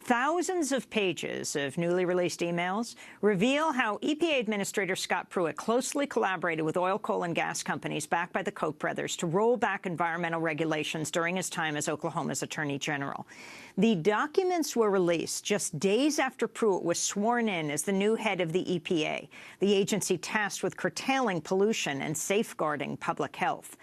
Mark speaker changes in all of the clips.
Speaker 1: Thousands of pages of newly released emails reveal how EPA Administrator Scott Pruitt closely collaborated with oil, coal, and gas companies backed by the Koch brothers to roll back environmental regulations during his time as Oklahoma's Attorney General. The documents were released just days after Pruitt was sworn in as the new head of the EPA, the agency tasked with curtailing pollution and safeguarding public health.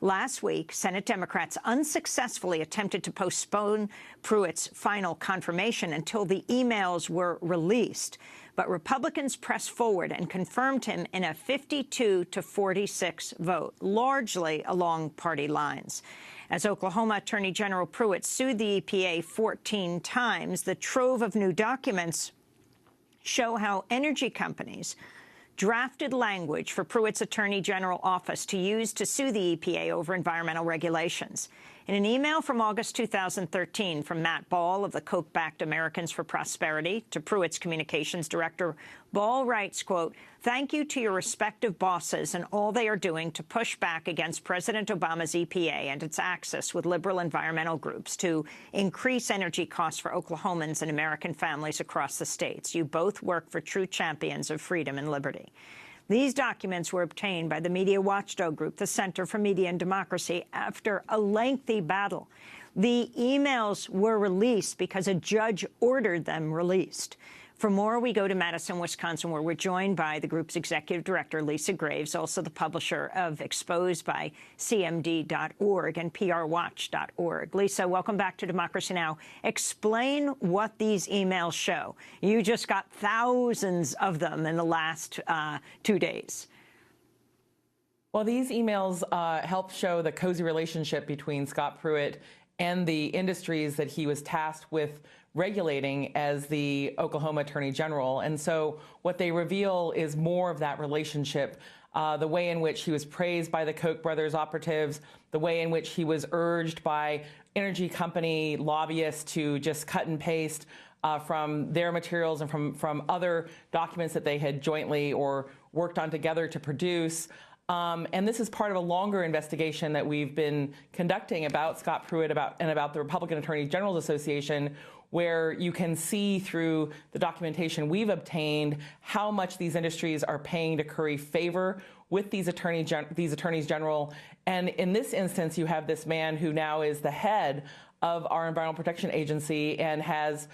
Speaker 1: Last week, Senate Democrats unsuccessfully attempted to postpone Pruitt's final confirmation until the emails were released. But Republicans pressed forward and confirmed him in a 52-46 vote, largely along party lines. As Oklahoma Attorney General Pruitt sued the EPA 14 times, the trove of new documents show how energy companies drafted language for Pruitt's Attorney General office to use to sue the EPA over environmental regulations. In an email from August 2013 from Matt Ball of the Koch-backed Americans for Prosperity to Pruitt's communications director, Ball writes, quote, "Thank you to your respective bosses and all they are doing to push back against President Obama's EPA and its axis with liberal environmental groups to increase energy costs for Oklahomans and American families across the states. You both work for true champions of freedom and liberty." These documents were obtained by the media watchdog group, the Center for Media and Democracy, after a lengthy battle. The emails were released because a judge ordered them released. For more, we go to Madison, Wisconsin, where we're joined by the group's executive director, Lisa Graves, also the publisher of Exposed by CMD.org and PRWatch.org. Lisa, welcome back to Democracy Now! Explain what these emails show. You just got thousands of them in the last 2 days.
Speaker 2: Well, these emails help show the cozy relationship between Scott Pruitt and the industries that he was tasked with regulating as the Oklahoma Attorney General. And so what they reveal is more of that relationship, the way in which he was praised by the Koch brothers operatives, the way in which he was urged by energy company lobbyists to just cut and paste from their materials and from other documents that they had jointly or worked on together to produce. And this is part of a longer investigation that we've been conducting about Scott Pruitt and about the Republican Attorney General's Association, where you can see through the documentation we've obtained how much these industries are paying to curry favor with these attorneys general. And in this instance, you have this man who now is the head of our Environmental Protection Agency and has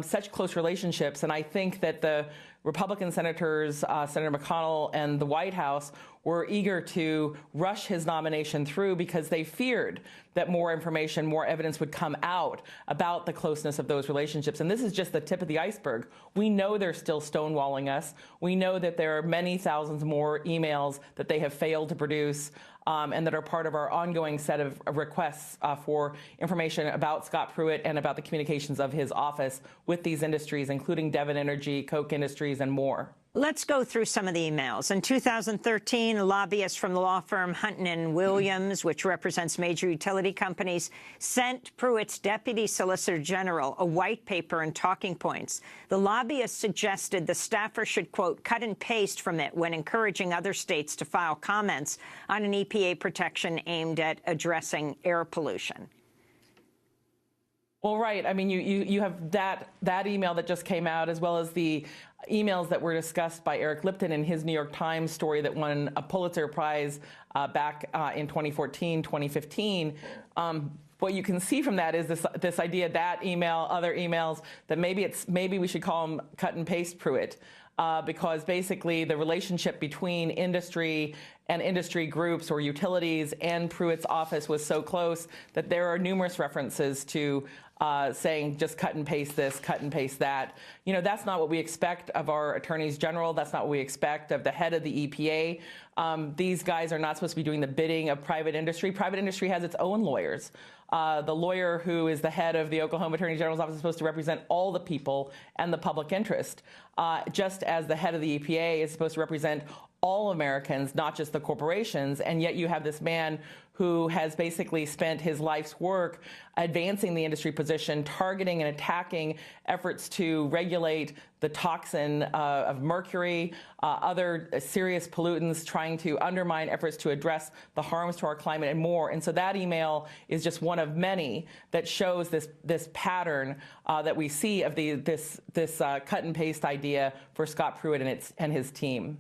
Speaker 2: such close relationships. And I think that the Republican senators, Senator McConnell and the White House, were eager to rush his nomination through because they feared that more information, more evidence would come out about the closeness of those relationships. And this is just the tip of the iceberg. We know they're still stonewalling us. We know that there are many thousands more emails that they have failed to produce and that are part of our ongoing set of requests for information about Scott Pruitt and about the communications of his office with these industries, including Devon Energy, Koch Industries, and more.
Speaker 1: Let's go through some of the emails. In 2013, a lobbyist from the law firm Hunton & Williams, which represents major utility companies, sent Pruitt's deputy solicitor general a white paper and talking points. The lobbyist suggested the staffer should, quote, cut and paste from it when encouraging other states to file comments on an EPA protection aimed at addressing air pollution.
Speaker 2: Well, right. I mean, you have that email that just came out, as well as the emails that were discussed by Eric Lipton in his New York Times story that won a Pulitzer Prize back in 2014, 2015. What you can see from that is this idea, that email, other emails, that maybe we should call them cut and paste Pruitt. Because basically the relationship between industry and industry groups or utilities and Pruitt's office was so close that there are numerous references to saying just cut and paste this, cut and paste that. You know, that's not what we expect of our attorneys general. That's not what we expect of the head of the EPA. These guys are not supposed to be doing the bidding of private industry. Private industry has its own lawyers. The lawyer who is the head of the Oklahoma Attorney General's office is supposed to represent all the people and the public interest, just as the head of the EPA is supposed to represent all Americans, not just the corporations. And yet you have this man who has basically spent his life's work advancing the industry position, targeting and attacking efforts to regulate the toxin of mercury, other serious pollutants, trying to undermine efforts to address the harms to our climate and more. And so that email is just one of many that shows this pattern that we see of this cut and paste idea for Scott Pruitt and his team.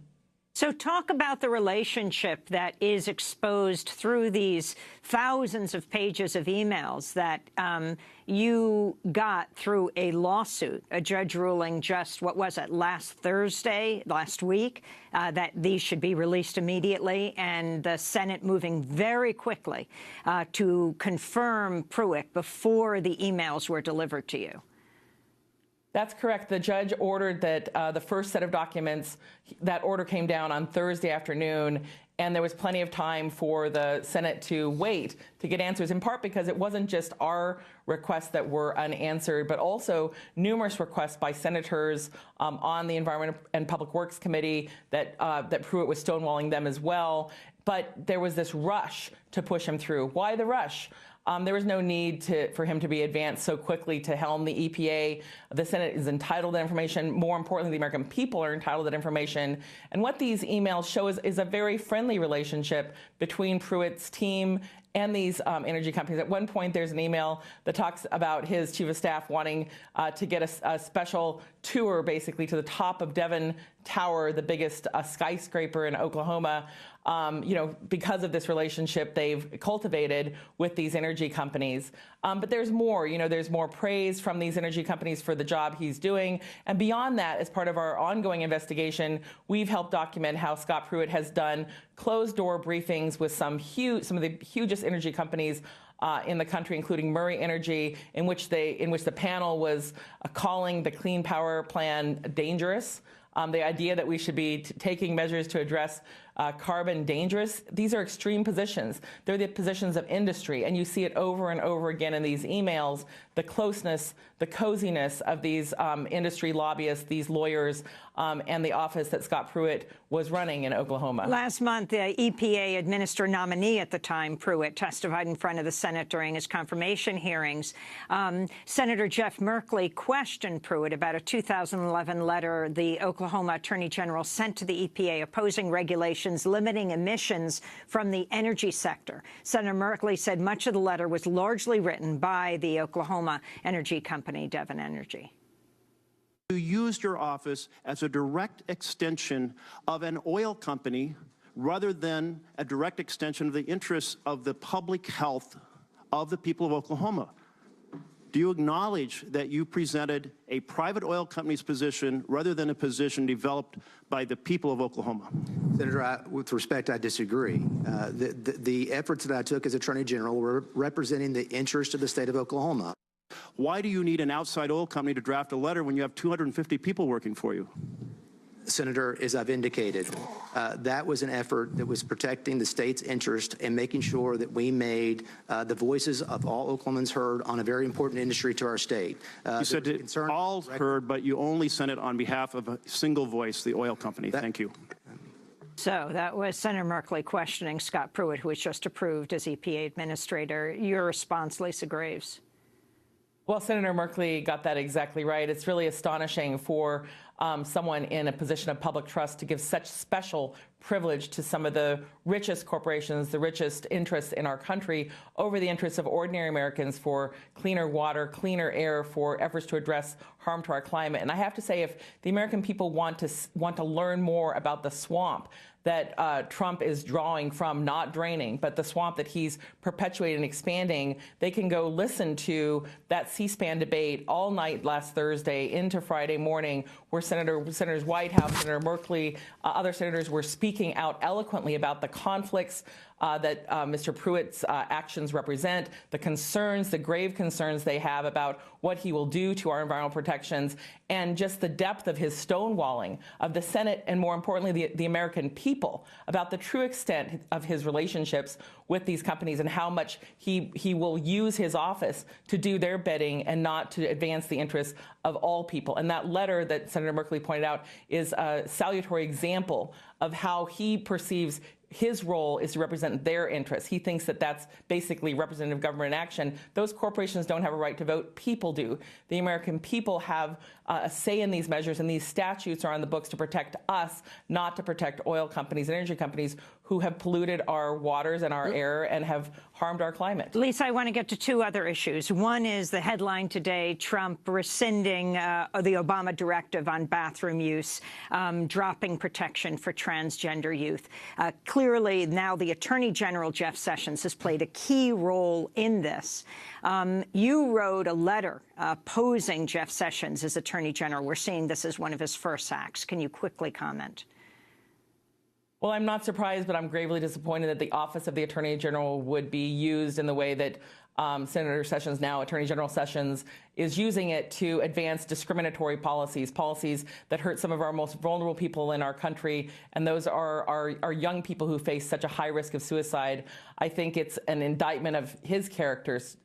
Speaker 1: So talk about the relationship that is exposed through these thousands of pages of emails that you got through a lawsuit, a judge ruling just, what was it, last week, that these should be released immediately, and the Senate moving very quickly to confirm Pruitt before the emails were delivered to you.
Speaker 2: That's correct. The judge ordered that the first set of documents, that order came down on Thursday afternoon, and there was plenty of time for the Senate to wait to get answers, in part because it wasn't just our requests that were unanswered, but also numerous requests by senators on the Environment and Public Works Committee that Pruitt was stonewalling them as well. But there was this rush to push him through. Why the rush? There was no need for him to be advanced so quickly to helm the EPA. The Senate is entitled to that information. More importantly, the American people are entitled to that information. And what these emails show is a very friendly relationship between Pruitt's team and these energy companies. At one point, there's an email that talks about his chief of staff wanting to get a special tour, basically, to the top of Devon Tower, the biggest skyscraper in Oklahoma, because of this relationship they've cultivated with these energy companies. But there's more. There's more praise from these energy companies for the job he's doing. And beyond that, as part of our ongoing investigation, we've helped document how Scott Pruitt has done closed-door briefings with some of the hugest energy companies in the country, including Murray Energy, in which the panel was calling the Clean Power Plan dangerous. The idea that we should be taking measures to address carbon dangerous. These are extreme positions. They're the positions of industry, and you see it over and over again in these emails, the closeness, the coziness of these industry lobbyists, these lawyers, and the office that Scott Pruitt was running in Oklahoma.
Speaker 1: Last month, the EPA administrator nominee at the time, Pruitt, testified in front of the Senate during his confirmation hearings. Senator Jeff Merkley questioned Pruitt about a 2011 letter the Oklahoma Attorney General sent to the EPA opposing regulations limiting emissions from the energy sector. Senator Merkley said much of the letter was largely written by the Oklahoma energy company, Devon Energy.
Speaker 3: You used your office as a direct extension of an oil company rather than a direct extension of the interests of the public health of the people of Oklahoma. Do you acknowledge that you presented a private oil company's position rather than a position developed by the people of Oklahoma?
Speaker 4: Senator, with respect, I disagree. The efforts that I took as Attorney General were representing the interest of the state of Oklahoma.
Speaker 3: Why do you need an outside oil company to draft a letter when you have 250 people working for you?
Speaker 4: Senator, as I've indicated, that was an effort that was protecting the state's interest and making sure that we made the voices of all Oklahomans heard on a very important industry to our state.
Speaker 3: You said it all heard, but you only sent it on behalf of a single voice, the oil company. Thank you.
Speaker 1: So that was Senator Merkley questioning Scott Pruitt, who was just approved as EPA administrator. Your response, Lisa Graves?
Speaker 2: Well, Senator Merkley got that exactly right. It's really astonishing for someone in a position of public trust to give such special privilege to some of the richest corporations, the richest interests in our country, over the interests of ordinary Americans for cleaner water, cleaner air, for efforts to address harm to our climate. And I have to say, if the American people want to learn more about the swamp that Trump is drawing from, not draining, but the swamp that he's perpetuating and expanding, they can go listen to that C-SPAN debate all night last Thursday into Friday morning, where Senators Whitehouse, Senator Merkley, other senators were speaking out eloquently about the conflicts that Mr. Pruitt's actions represent, the concerns, the grave concerns they have about what he will do to our environmental protections, and just the depth of his stonewalling of the Senate and, more importantly, the American people about the true extent of his relationships with these companies and how much he will use his office to do their bidding and not to advance the interests of all people. And that letter that Senator Merkley pointed out is a salutary example of how he perceives his role is to represent their interests. He thinks that that's basically representative government action. Those corporations don't have a right to vote. People do. The American people have a say in these measures, and these statutes are on the books to protect us, not to protect oil companies and energy companies who have polluted our waters and our air and have harmed our climate.
Speaker 1: Lisa, I want to get to two other issues. One is the headline today, Trump rescinding the Obama directive on bathroom use, dropping protection for transgender youth. Clearly, now the Attorney General, Jeff Sessions, has played a key role in this. You wrote a letter opposing Jeff Sessions as Attorney General. We're seeing this as one of his first acts. Can you quickly comment?
Speaker 2: Well, I'm not surprised, but I'm gravely disappointed that the Office of the Attorney General would be used in the way that Senator Sessions, now Attorney General Sessions, is using it to advance discriminatory policies that hurt some of our most vulnerable people in our country, and those are young people who face such a high risk of suicide. I think it's an indictment of his characters,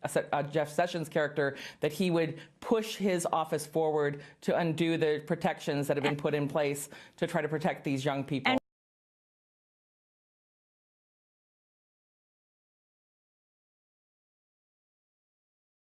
Speaker 2: Jeff Sessions' character, that he would push his office forward to undo the protections that have been put in place to try to protect these young people.